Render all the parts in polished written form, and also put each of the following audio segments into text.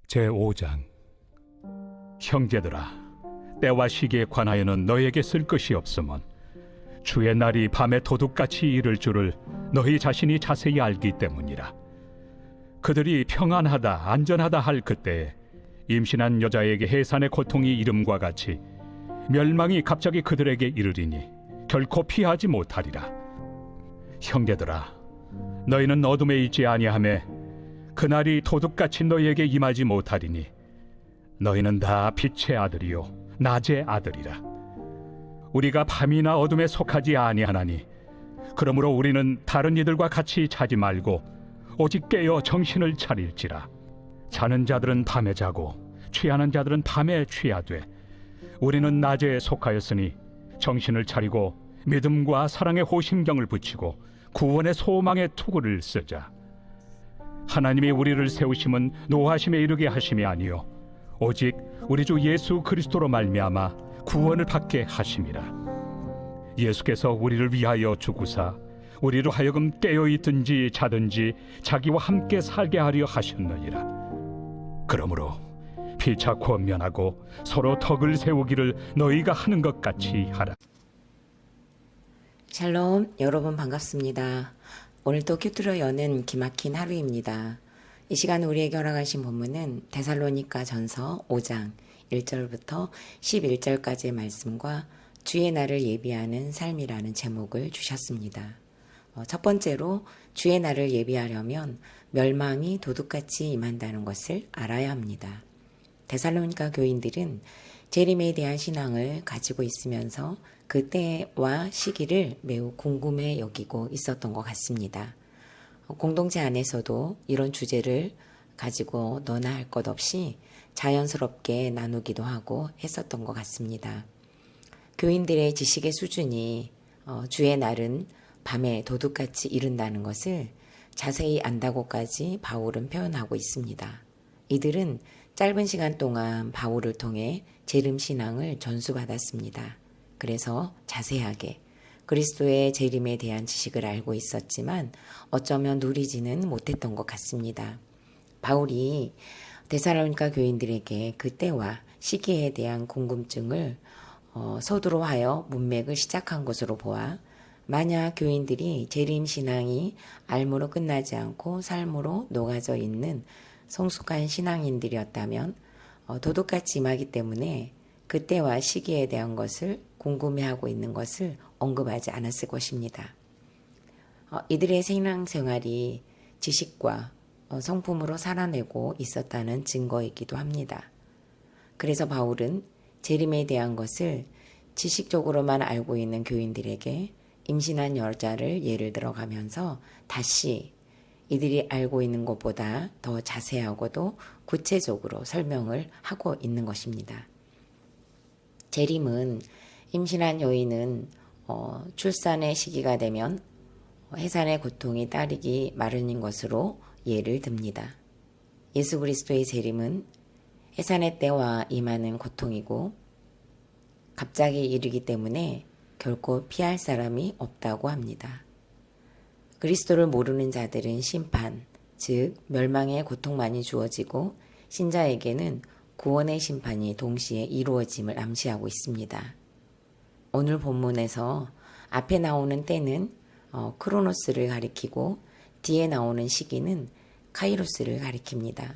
제5장. 형제들아, 때와 시기에 관하여는 너희에게 쓸 것이 없으면 주의 날이 밤에 도둑같이 이를 줄을 너희 자신이 자세히 알기 때문이라. 그들이 평안하다 안전하다 할 그때에 임신한 여자에게 해산의 고통이 이름과 같이 멸망이 갑자기 그들에게 이르리니 결코 피하지 못하리라. 형제들아, 너희는 어둠에 있지 아니하매 그날이 도둑같이 너희에게 임하지 못하리니 너희는 다 빛의 아들이요 낮의 아들이라. 우리가 밤이나 어둠에 속하지 아니하나니 그러므로 우리는 다른 이들과 같이 자지 말고 오직 깨어 정신을 차릴지라. 자는 자들은 밤에 자고 취하는 자들은 밤에 취하되 우리는 낮에 속하였으니 정신을 차리고 믿음과 사랑의 호심경을 붙이고 구원의 소망의 투구를 쓰자. 하나님이 우리를 세우심은 노하심에 이르게 하심이 아니요 오직 우리 주 예수 그리스도로 말미암아 구원을 받게 하심이라. 예수께서 우리를 위하여 죽으사 우리로 하여금 깨어있든지 자든지 자기와 함께 살게 하려 하셨느니라. 그러므로 피차 권면하고 서로 덕을 세우기를 너희가 하는 것 같이 하라. 샬롬, 여러분 반갑습니다. 오늘도 큐트로 여는 기막힌 하루입니다. 이 시간 우리에게 허락하신 본문은 데살로니가 전서 5장 1절부터 11절까지의 말씀과 주의 날을 예비하는 삶이라는 제목을 주셨습니다. 첫 번째로 주의 날을 예비하려면 멸망이 도둑같이 임한다는 것을 알아야 합니다. 데살로니가 교인들은 재림에 대한 신앙을 가지고 있으면서 그 때와 시기를 매우 궁금해 여기고 있었던 것 같습니다. 공동체 안에서도 이런 주제를 가지고 너나 할 것 없이 자연스럽게 나누기도 하고 했었던 것 같습니다. 교인들의 지식의 수준이 주의 날은 밤에 도둑같이 이른다는 것을 자세히 안다고까지 바울은 표현하고 있습니다. 이들은 짧은 시간 동안 바울을 통해 재림신앙을 전수받았습니다. 그래서 자세하게 그리스도의 재림에 대한 지식을 알고 있었지만 어쩌면 누리지는 못했던 것 같습니다. 바울이 데살로니가 교인들에게 그때와 시기에 대한 궁금증을 서두로 하여 문맥을 시작한 것으로 보아 만약 교인들이 재림신앙이 알무로 끝나지 않고 삶으로 녹아져 있는 성숙한 신앙인들이었다면 도둑같이 임하기 때문에 그때와 시기에 대한 것을 궁금해하고 있는 것을 언급하지 않았을 것입니다. 이들의 신앙생활이 지식과 성품으로 살아내고 있었다는 증거이기도 합니다. 그래서 바울은 재림에 대한 것을 지식적으로만 알고 있는 교인들에게 임신한 여자를 예를 들어가면서 다시 이들이 알고 있는 것보다 더 자세하고도 구체적으로 설명을 하고 있는 것입니다. 재림은 임신한 여인은 출산의 시기가 되면 해산의 고통이 따르기 마련인 것으로 예를 듭니다. 예수 그리스도의 재림은 해산의 때와 임하는 고통이고 갑자기 이르기 때문에 결코 피할 사람이 없다고 합니다. 그리스도를 모르는 자들은 심판, 즉 멸망의 고통만이 주어지고 신자에게는 구원의 심판이 동시에 이루어짐을 암시하고 있습니다. 오늘 본문에서 앞에 나오는 때는 크로노스를 가리키고 뒤에 나오는 시기는 카이로스를 가리킵니다.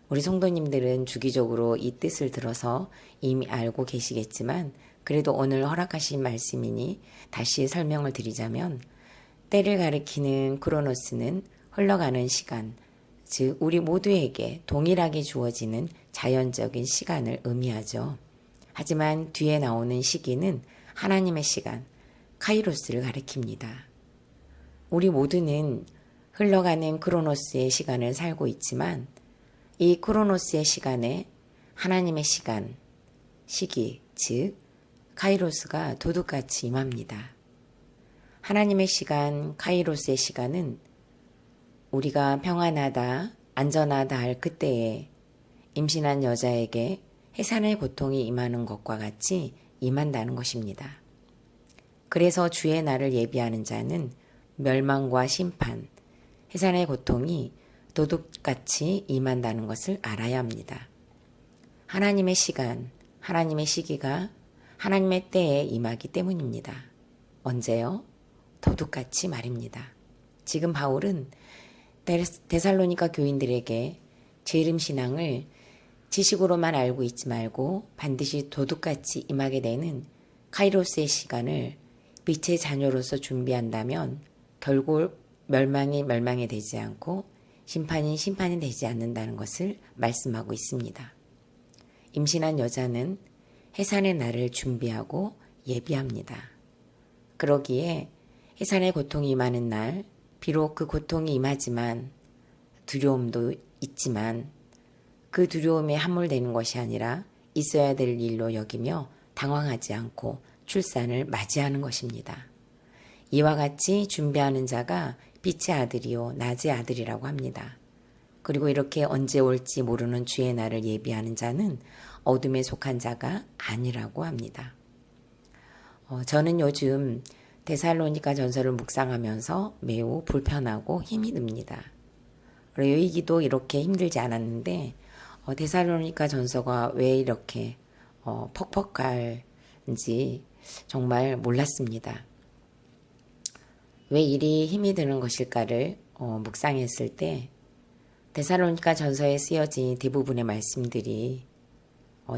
우리 성도님들은 주기적으로 이 뜻을 들어서 이미 알고 계시겠지만 그래도 오늘 허락하신 말씀이니 다시 설명을 드리자면 때를 가리키는 크로노스는 흘러가는 시간, 즉 우리 모두에게 동일하게 주어지는 자연적인 시간을 의미하죠. 하지만 뒤에 나오는 시기는 하나님의 시간, 카이로스를 가리킵니다. 우리 모두는 흘러가는 크로노스의 시간을 살고 있지만 이 크로노스의 시간에 하나님의 시간, 시기, 즉 카이로스가 도둑같이 임합니다. 하나님의 시간, 카이로스의 시간은 우리가 평안하다, 안전하다 할 그때에 임신한 여자에게 해산의 고통이 임하는 것과 같이 임한다는 것입니다. 그래서 주의 날을 예비하는 자는 멸망과 심판, 해산의 고통이 도둑같이 임한다는 것을 알아야 합니다. 하나님의 시간, 하나님의 시기가 하나님의 때에 임하기 때문입니다. 언제요? 도둑같이 말입니다. 지금 바울은 데살로니가 교인들에게 제 이름 신앙을 지식으로만 알고 있지 말고 반드시 도둑같이 임하게 되는 카이로스의 시간을 빛의 자녀로서 준비한다면 결국 멸망이 되지 않고 심판이 되지 않는다는 것을 말씀하고 있습니다. 임신한 여자는 해산의 날을 준비하고 예비합니다. 그러기에 해산의 고통이 임하는 날, 비록 그 고통이 임하지만 두려움도 있지만 그 두려움에 함몰되는 것이 아니라 있어야 될 일로 여기며 당황하지 않고 출산을 맞이하는 것입니다. 이와 같이 준비하는 자가 빛의 아들이요 낮의 아들이라고 합니다. 그리고 이렇게 언제 올지 모르는 주의 날을 예비하는 자는 어둠에 속한 자가 아니라고 합니다. 저는 요즘 데살로니가 전서를 묵상하면서 매우 불편하고 힘이 듭니다. 이 기도 이렇게 힘들지 않았는데 데살로니가 전서가 왜 이렇게 퍽퍽할지 정말 몰랐습니다. 왜 이리 힘이 드는 것일까를 묵상했을 때 데살로니가 전서에 쓰여진 대부분의 말씀들이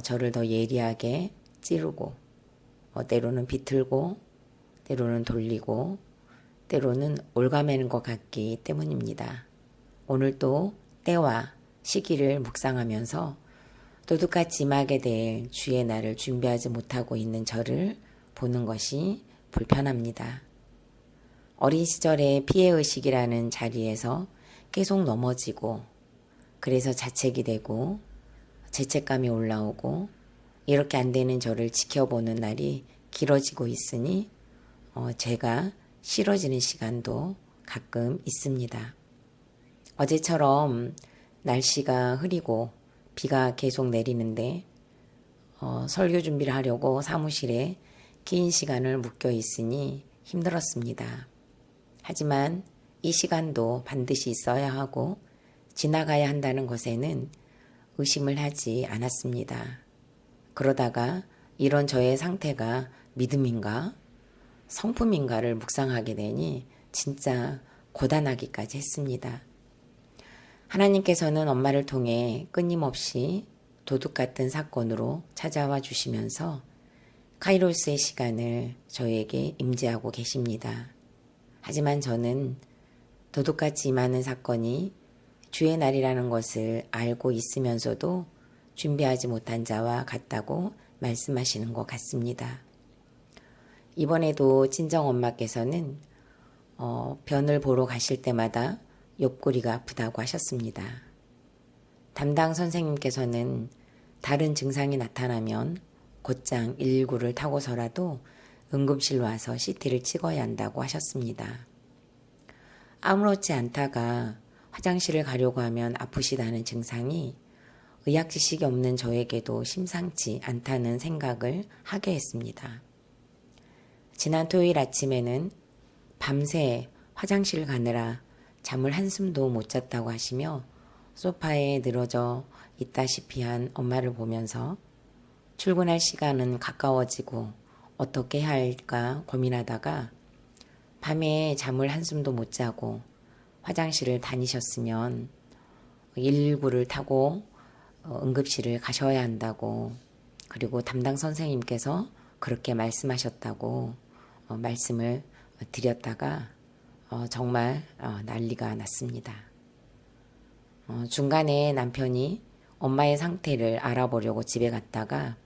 저를 더 예리하게 찌르고 때로는 비틀고 때로는 돌리고 때로는 올가매는 것 같기 때문입니다. 오늘도 때와 시기를 묵상하면서 도둑같이 임하게 될 주의 날을 준비하지 못하고 있는 저를 보는 것이 불편합니다. 어린 시절에 피해의식이라는 자리에서 계속 넘어지고 그래서 자책이 되고 죄책감이 올라오고 이렇게 안 되는 저를 지켜보는 날이 길어지고 있으니 제가 싫어지는 시간도 가끔 있습니다. 어제처럼 날씨가 흐리고 비가 계속 내리는데 설교 준비를 하려고 사무실에 긴 시간을 묶여 있으니 힘들었습니다. 하지만 이 시간도 반드시 있어야 하고 지나가야 한다는 것에는 의심을 하지 않았습니다. 그러다가 이런 저의 상태가 믿음인가 성품인가를 묵상하게 되니 진짜 고단하기까지 했습니다. 하나님께서는 엄마를 통해 끊임없이 도둑 같은 사건으로 찾아와 주시면서 카이로스의 시간을 저에게 임재하고 계십니다. 하지만 저는 도둑같이 임하는 사건이 주의 날이라는 것을 알고 있으면서도 준비하지 못한 자와 같다고 말씀하시는 것 같습니다. 이번에도 친정엄마께서는 변을 보러 가실 때마다 옆구리가 아프다고 하셨습니다. 담당 선생님께서는 다른 증상이 나타나면 곧장 119를 타고서라도 응급실로 와서 CT를 찍어야 한다고 하셨습니다. 아무렇지 않다가 화장실을 가려고 하면 아프시다는 증상이 의학 지식이 없는 저에게도 심상치 않다는 생각을 하게 했습니다. 지난 토요일 아침에는 밤새 화장실 가느라 잠을 한숨도 못 잤다고 하시며 소파에 늘어져 있다시피 한 엄마를 보면서 출근할 시간은 가까워지고 어떻게 해야 할까 고민하다가 밤에 잠을 한숨도 못 자고 화장실을 다니셨으면 119를 타고 응급실을 가셔야 한다고 그리고 담당 선생님께서 그렇게 말씀하셨다고 말씀을 드렸다가 정말 난리가 났습니다. 중간에 남편이 엄마의 상태를 알아보려고 집에 갔다가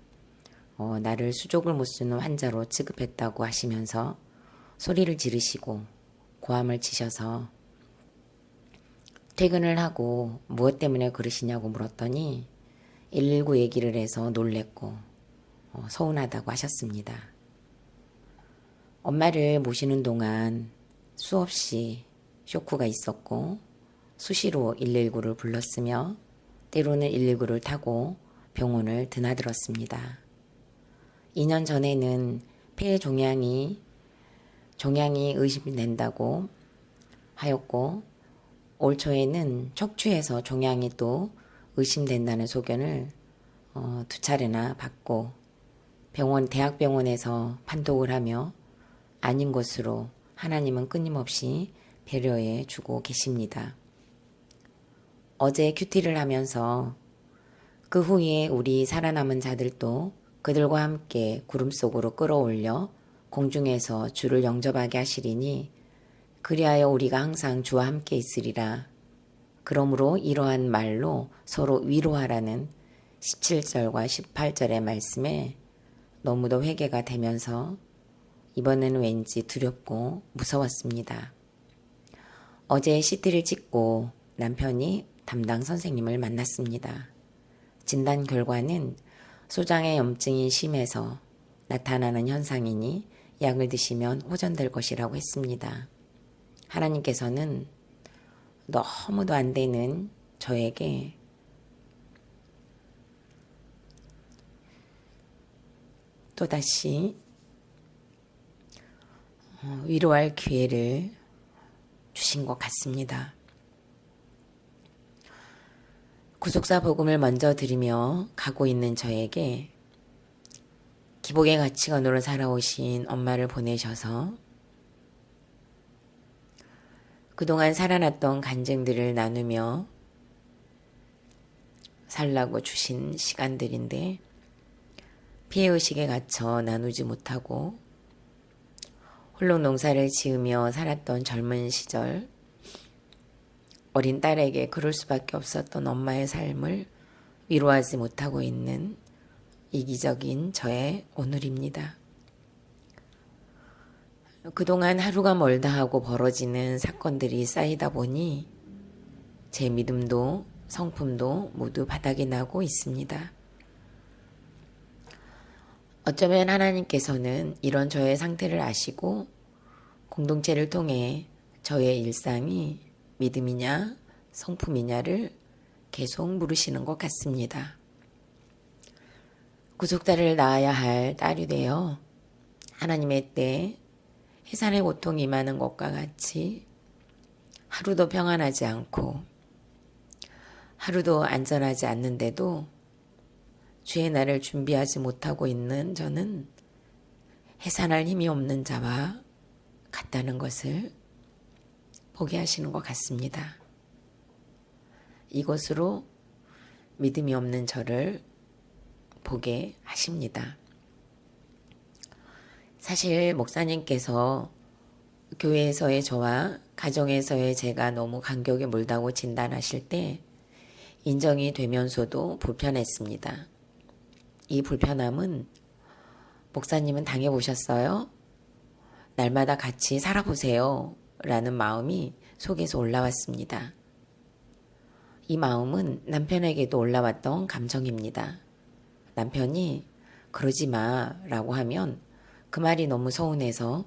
나를 수족을 못 쓰는 환자로 취급했다고 하시면서 소리를 지르시고 고함을 치셔서 퇴근을 하고 무엇 때문에 그러시냐고 물었더니 119 얘기를 해서 놀랬고 서운하다고 하셨습니다. 엄마를 모시는 동안 수없이 쇼크가 있었고 수시로 119를 불렀으며 때로는 119를 타고 병원을 드나들었습니다. 2년 전에는 폐 종양이 의심이 된다고 하였고 올 초에는 척추에서 종양이 또 의심된다는 소견을 2차례나 받고 대학병원에서 판독을 하며 아닌 것으로 하나님은 끊임없이 배려해 주고 계십니다. 어제 큐티를 하면서 그 후에 우리 살아남은 자들도 그들과 함께 구름 속으로 끌어올려 공중에서 주를 영접하게 하시리니 그리하여 우리가 항상 주와 함께 있으리라. 그러므로 이러한 말로 서로 위로하라는 17절과 18절의 말씀에 너무도 회개가 되면서 이번에는 왠지 두렵고 무서웠습니다. 어제 CT를 찍고 남편이 담당 선생님을 만났습니다. 진단 결과는 소장의 염증이 심해서 나타나는 현상이니 약을 드시면 호전될 것이라고 했습니다. 하나님께서는 너무도 안 되는 저에게 또다시 위로할 기회를 주신 것 같습니다. 구속사 복음을 먼저 드리며 가고 있는 저에게 기복의 가치관으로 살아오신 엄마를 보내셔서 그동안 살아났던 간증들을 나누며 살라고 주신 시간들인데 피해의식에 갇혀 나누지 못하고 홀로 농사를 지으며 살았던 젊은 시절 어린 딸에게 그럴 수밖에 없었던 엄마의 삶을 위로하지 못하고 있는 이기적인 저의 오늘입니다. 그동안 하루가 멀다 하고 벌어지는 사건들이 쌓이다 보니 제 믿음도 성품도 모두 바닥이 나고 있습니다. 어쩌면 하나님께서는 이런 저의 상태를 아시고 공동체를 통해 저의 일상이 믿음이냐 성품이냐를 계속 물으시는 것 같습니다. 구속자를 낳아야 할 딸이 되어 하나님의 때 해산의 고통이 임하는 것과 같이 하루도 평안하지 않고 하루도 안전하지 않는데도 주의 날을 준비하지 못하고 있는 저는 해산할 힘이 없는 자와 같다는 것을 보게 하시는 것 같습니다. 이것으로 믿음이 없는 저를 보게 하십니다. 사실 목사님께서 교회에서의 저와 가정에서의 제가 너무 간격이 멀다고 진단하실 때 인정이 되면서도 불편했습니다. 이 불편함은 목사님은 당해보셨어요? 날마다 같이 살아보세요. 라는 마음이 속에서 올라왔습니다. 이 마음은 남편에게도 올라왔던 감정입니다. 남편이 그러지 마 라고 하면 그 말이 너무 서운해서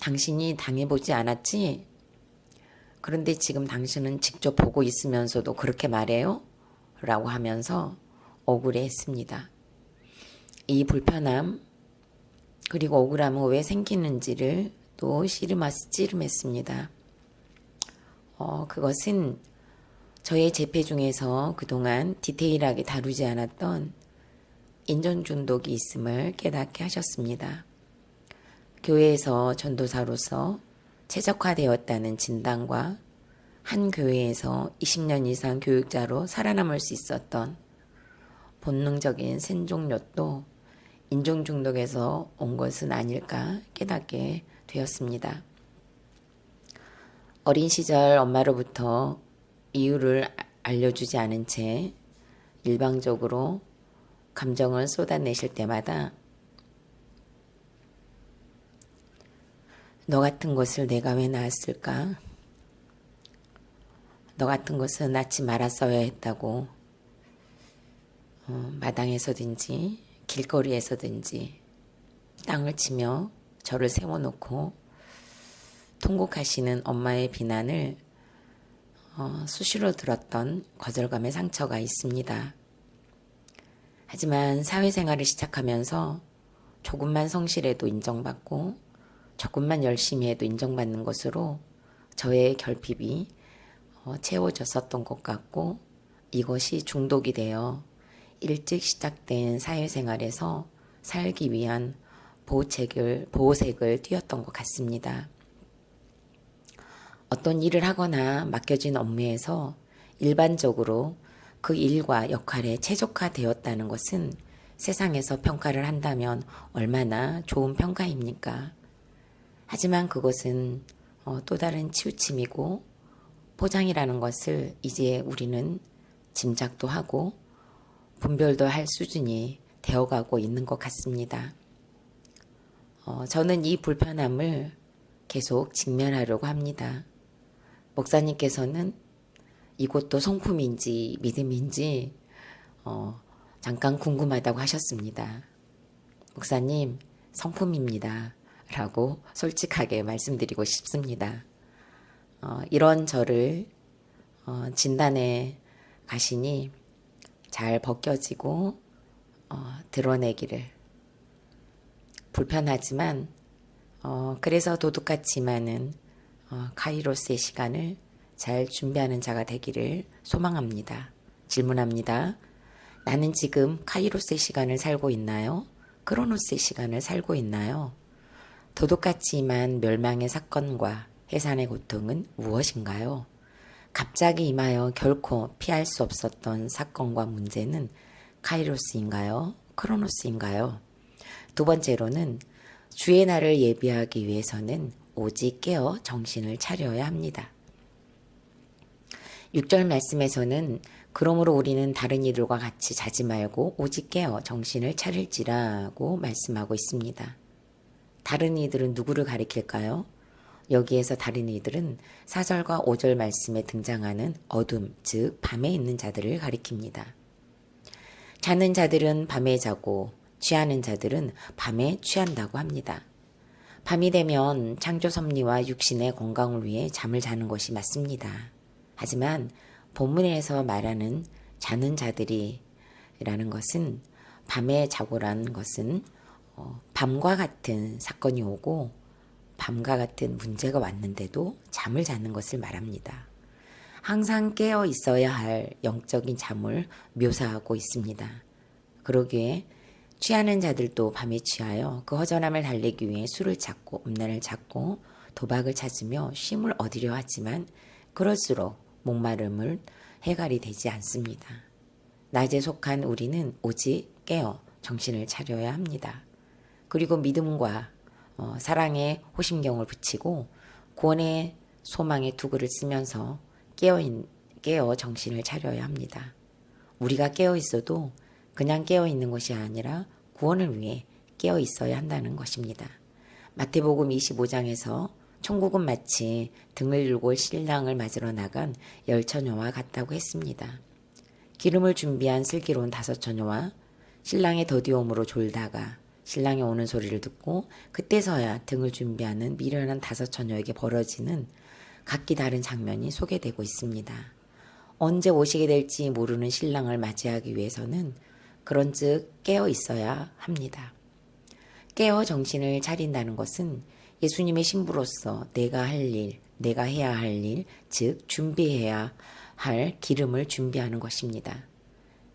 당신이 당해보지 않았지? 그런데 지금 당신은 직접 보고 있으면서도 그렇게 말해요? 라고 하면서 억울해했습니다. 이 불편함 그리고 억울함은 왜 생기는지를 또 씨름했습니다. 그것은 저의 재패 중에서 그동안 디테일하게 다루지 않았던 인전 중독이 있음을 깨닫게 하셨습니다. 교회에서 전도사로서 최적화되었다는 진단과 한 교회에서 20년 이상 교육자로 살아남을 수 있었던 본능적인 생존력도 인종 중독에서 온 것은 아닐까 깨닫게 되었습니다. 어린 시절 엄마로부터 이유를 알려주지 않은 채 일방적으로 감정을 쏟아내실 때마다 너 같은 것을 내가 왜 낳았을까? 너 같은 것은 낳지 말았어야 했다고 마당에서든지 길거리에서든지 땅을 치며 저를 세워놓고 통곡하시는 엄마의 비난을 수시로 들었던 거절감의 상처가 있습니다. 하지만 사회생활을 시작하면서 조금만 성실해도 인정받고 조금만 열심히 해도 인정받는 것으로 저의 결핍이 채워졌었던 것 같고 이것이 중독이 되어 일찍 시작된 사회생활에서 살기 위한 보호색을 띄었던 것 같습니다. 어떤 일을 하거나 맡겨진 업무에서 일반적으로 그 일과 역할에 최적화되었다는 것은 세상에서 평가를 한다면 얼마나 좋은 평가입니까? 하지만 그것은 또 다른 치우침이고 포장이라는 것을 이제 우리는 짐작도 하고 분별도 할 수준이 되어가고 있는 것 같습니다. 저는 이 불편함을 계속 직면하려고 합니다. 목사님께서는 이것도 성품인지 믿음인지 잠깐 궁금하다고 하셨습니다. 목사님, 성품입니다. 라고 솔직하게 말씀드리고 싶습니다. 이런 저를 진단에 가시니 잘 벗겨지고 드러내기를. 불편하지만 그래서 도둑같지만은 카이로스의 시간을 잘 준비하는 자가 되기를 소망합니다. 질문합니다. 나는 지금 카이로스의 시간을 살고 있나요? 크로노스의 시간을 살고 있나요? 도둑같지만 멸망의 사건과 해산의 고통은 무엇인가요? 갑자기 임하여 결코 피할 수 없었던 사건과 문제는 카이로스인가요? 크로노스인가요? 두 번째로는 주의 날을 예비하기 위해서는 오직 깨어 정신을 차려야 합니다. 6절 말씀에서는 그러므로 우리는 다른 이들과 같이 자지 말고 오직 깨어 정신을 차릴지라고 말씀하고 있습니다. 다른 이들은 누구를 가리킬까요? 여기에서 다른 이들은 4절과 5절 말씀에 등장하는 어둠, 즉 밤에 있는 자들을 가리킵니다. 자는 자들은 밤에 자고 취하는 자들은 밤에 취한다고 합니다. 밤이 되면 창조 섭리와 육신의 건강을 위해 잠을 자는 것이 맞습니다. 하지만 본문에서 말하는 자는 자들이라는 것은 밤에 자고라는 것은 밤과 같은 사건이 오고 밤과 같은 문제가 왔는데도 잠을 자는 것을 말합니다. 항상 깨어 있어야 할 영적인 잠을 묘사하고 있습니다. 그러기에 취하는 자들도 밤에 취하여 그 허전함을 달래기 위해 술을 찾고 음란을 찾고 도박을 찾으며 쉼을 얻으려 하지만 그럴수록 목마름을 해결이 되지 않습니다. 낮에 속한 우리는 오직 깨어 정신을 차려야 합니다. 그리고 믿음과 사랑의 호심경을 붙이고 구원의 소망의 투구를 쓰면서 깨어 정신을 차려야 합니다. 우리가 깨어 있어도 그냥 깨어 있는 것이 아니라 구원을 위해 깨어 있어야 한다는 것입니다. 마태복음 25장에서 천국은 마치 등을 들고 신랑을 맞으러 나간 10처녀와 같다고 했습니다. 기름을 준비한 슬기로운 5처녀와 신랑의 더디옴으로 졸다가 신랑이 오는 소리를 듣고 그때서야 등을 준비하는 미련한 5처녀에게 벌어지는 각기 다른 장면이 소개되고 있습니다. 언제 오시게 될지 모르는 신랑을 맞이하기 위해서는 그런즉 깨어 있어야 합니다. 깨어 정신을 차린다는 것은 예수님의 신부로서 내가 할 일, 내가 해야 할 일, 즉 준비해야 할 기름을 준비하는 것입니다.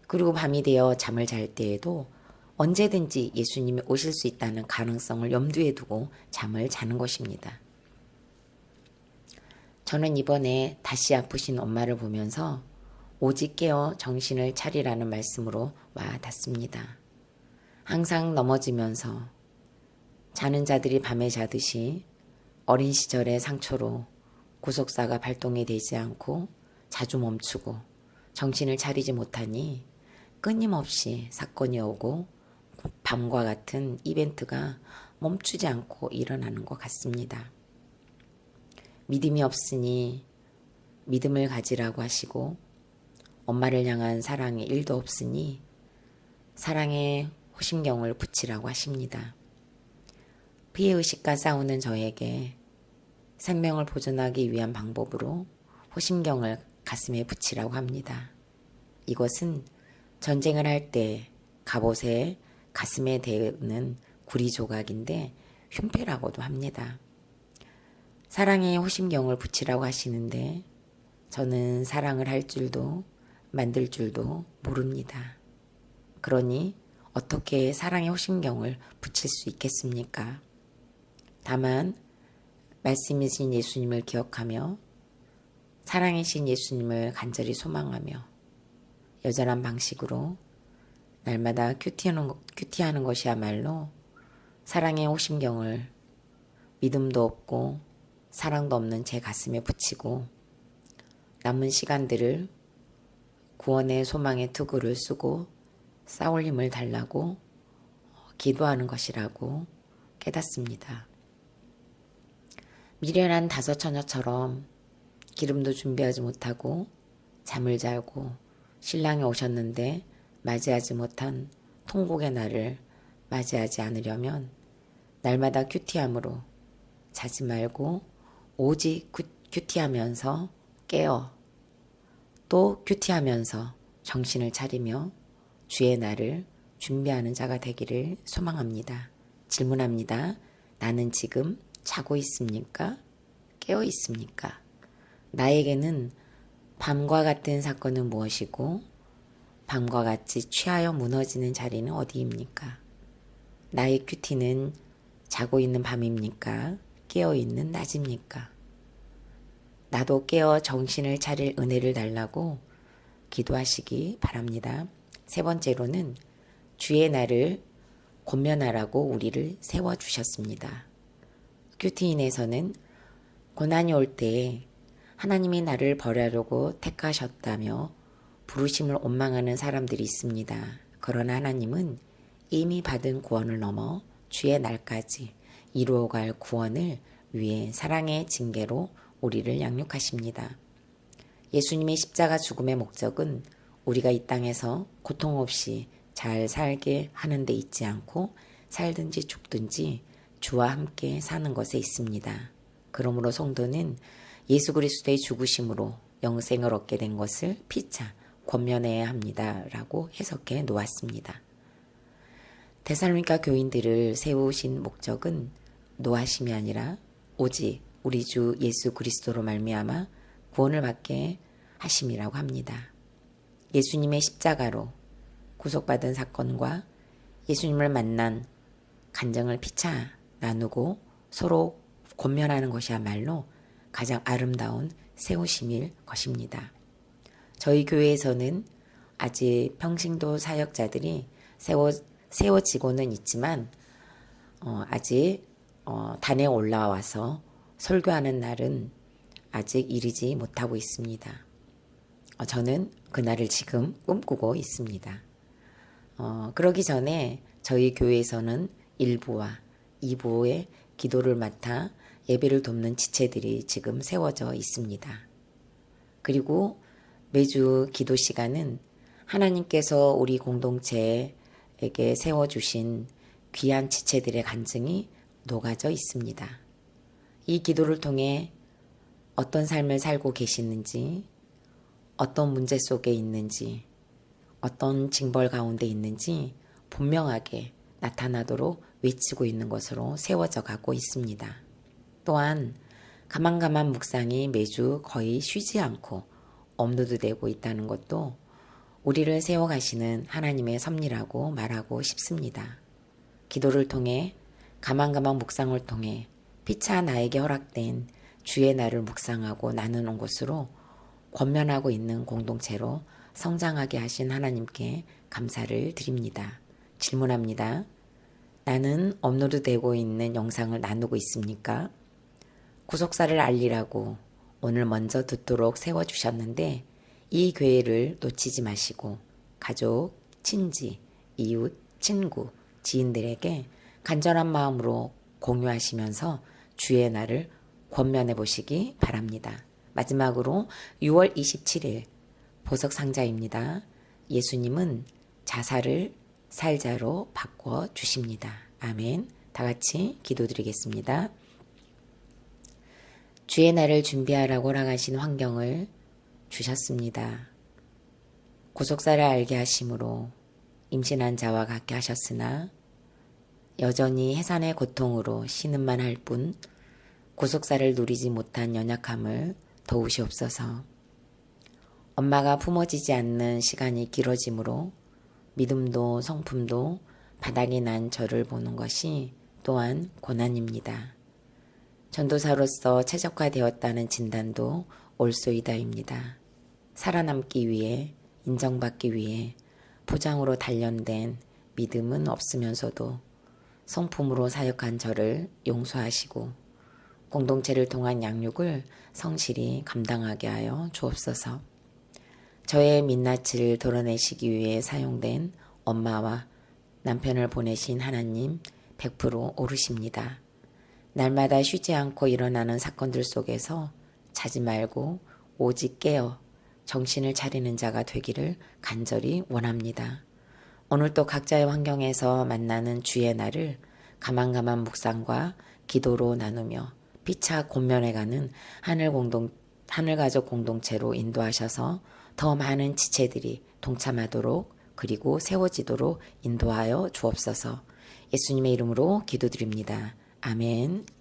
그리고 밤이 되어 잠을 잘 때에도 언제든지 예수님이 오실 수 있다는 가능성을 염두에 두고 잠을 자는 것입니다. 저는 이번에 다시 아프신 엄마를 보면서 오직 깨어 정신을 차리라는 말씀으로 와 닿습니다. 항상 넘어지면서 자는 자들이 밤에 자듯이 어린 시절의 상처로 구속사가 발동이 되지 않고 자주 멈추고 정신을 차리지 못하니 끊임없이 사건이 오고 밤과 같은 이벤트가 멈추지 않고 일어나는 것 같습니다. 믿음이 없으니 믿음을 가지라고 하시고 엄마를 향한 사랑이 1도 없으니 사랑의 호심경을 붙이라고 하십니다. 피해의식과 싸우는 저에게 생명을 보존하기 위한 방법으로 호심경을 가슴에 붙이라고 합니다. 이것은 전쟁을 할 때 갑옷에 가슴에 대는 구리 조각인데 흉패라고도 합니다. 사랑의 호심경을 붙이라고 하시는데 저는 사랑을 할 줄도 만들 줄도 모릅니다. 그러니 어떻게 사랑의 호심경을 붙일 수 있겠습니까? 다만 말씀이신 예수님을 기억하며 사랑이신 예수님을 간절히 소망하며 여전한 방식으로 날마다 큐티하는 것이야말로 사랑의 호심경을 믿음도 없고 사랑도 없는 제 가슴에 붙이고 남은 시간들을 구원의 소망의 투구를 쓰고 싸울 힘을 달라고 기도하는 것이라고 깨닫습니다. 미련한 다섯 처녀처럼 기름도 준비하지 못하고 잠을 자고 신랑이 오셨는데 맞이하지 못한 통곡의 날을 맞이하지 않으려면 날마다 큐티함으로 자지 말고 오직 큐티하면서 깨어 또 큐티하면서 정신을 차리며 주의 날을 준비하는 자가 되기를 소망합니다. 질문합니다. 나는 지금 자고 있습니까? 깨어 있습니까? 나에게는 밤과 같은 사건은 무엇이고 밤과 같이 취하여 무너지는 자리는 어디입니까? 나의 큐티는 자고 있는 밤입니까? 깨어 있는 낮입니까? 나도 깨어 정신을 차릴 은혜를 달라고 기도하시기 바랍니다. 세 번째로는 주의 날을 권면하라고 우리를 세워주셨습니다. 큐티인에서는 고난이 올 때에 하나님이 나를 벌하려고 택하셨다며 부르심을 원망하는 사람들이 있습니다. 그러나 하나님은 이미 받은 구원을 넘어 주의 날까지 이루어갈 구원을 위해 사랑의 징계로 우리를 양육하십니다. 예수님의 십자가 죽음의 목적은 우리가 이 땅에서 고통 없이 잘 살게 하는 데 있지 않고 살든지 죽든지 주와 함께 사는 것에 있습니다. 그러므로 성도는 예수 그리스도의 죽으심으로 영생을 얻게 된 것을 피차 권면해야 합니다. 라고 해석해 놓았습니다. 데살로니가 교인들을 세우신 목적은 노하심이 아니라 오직 우리 주 예수 그리스도로 말미암아 구원을 받게 하심이라고 합니다. 예수님의 십자가로 구속받은 사건과 예수님을 만난 간증을 피차 나누고 서로 권면하는 것이야말로 가장 아름다운 세우심일 것입니다. 저희 교회에서는 아직 평신도 사역자들이 세워지고는 있지만 아직 단에 올라와서 설교하는 날은 아직 이르지 못하고 있습니다. 저는 그날을 지금 꿈꾸고 있습니다. 그러기 전에 저희 교회에서는 1부와 2부의 기도를 맡아 예배를 돕는 지체들이 지금 세워져 있습니다. 그리고 매주 기도 시간은 하나님께서 우리 공동체에게 세워주신 귀한 지체들의 간증이 녹아져 있습니다. 이 기도를 통해 어떤 삶을 살고 계시는지, 어떤 문제 속에 있는지, 어떤 징벌 가운데 있는지 분명하게 나타나도록 외치고 있는 것으로 세워져 가고 있습니다. 또한 가만가만 묵상이 매주 거의 쉬지 않고 업로드되고 있다는 것도 우리를 세워가시는 하나님의 섭리라고 말하고 싶습니다. 기도를 통해 가만가만 묵상을 통해 피차 나에게 허락된 주의 날을 묵상하고 나누는 곳으로 권면하고 있는 공동체로 성장하게 하신 하나님께 감사를 드립니다. 질문합니다. 나는 업로드되고 있는 영상을 나누고 있습니까? 구속사를 알리라고 오늘 먼저 듣도록 세워주셨는데 이 기회를 놓치지 마시고 가족, 친지, 이웃, 친구, 지인들에게 간절한 마음으로 공유하시면서 주의 날을 권면해 보시기 바랍니다. 마지막으로 6월 27일 보석상자입니다. 예수님은 자살을 살자로 바꿔 주십니다. 아멘. 다 같이 기도드리겠습니다. 주의 날을 준비하라고 허락하신 환경을 주셨습니다. 구속사를 알게 하심으로 임신한 자와 같게 하셨으나 여전히 해산의 고통으로 신음만 할 뿐 구속사를 누리지 못한 연약함을 도우시옵소서. 엄마가 품어지지 않는 시간이 길어지므로 믿음도 성품도 바닥이 난 저를 보는 것이 또한 고난입니다. 전도사로서 최적화되었다는 진단도 올소이다입니다. 살아남기 위해, 인정받기 위해 포장으로 단련된 믿음은 없으면서도 성품으로 사역한 저를 용서하시고 공동체를 통한 양육을 성실히 감당하게 하여 주옵소서. 저의 민낯을 드러내시기 위해 사용된 엄마와 남편을 보내신 하나님 100% 오르십니다. 날마다 쉬지 않고 일어나는 사건들 속에서 자지 말고 오직 깨어 정신을 차리는 자가 되기를 간절히 원합니다. 오늘도 각자의 환경에서 만나는 주의 날을 가만가만 묵상과 기도로 나누며 피차 권면해가는 하늘가족 공동체로 인도하셔서 더 많은 지체들이 동참하도록 그리고 세워지도록 인도하여 주옵소서. 예수님의 이름으로 기도드립니다. 아멘.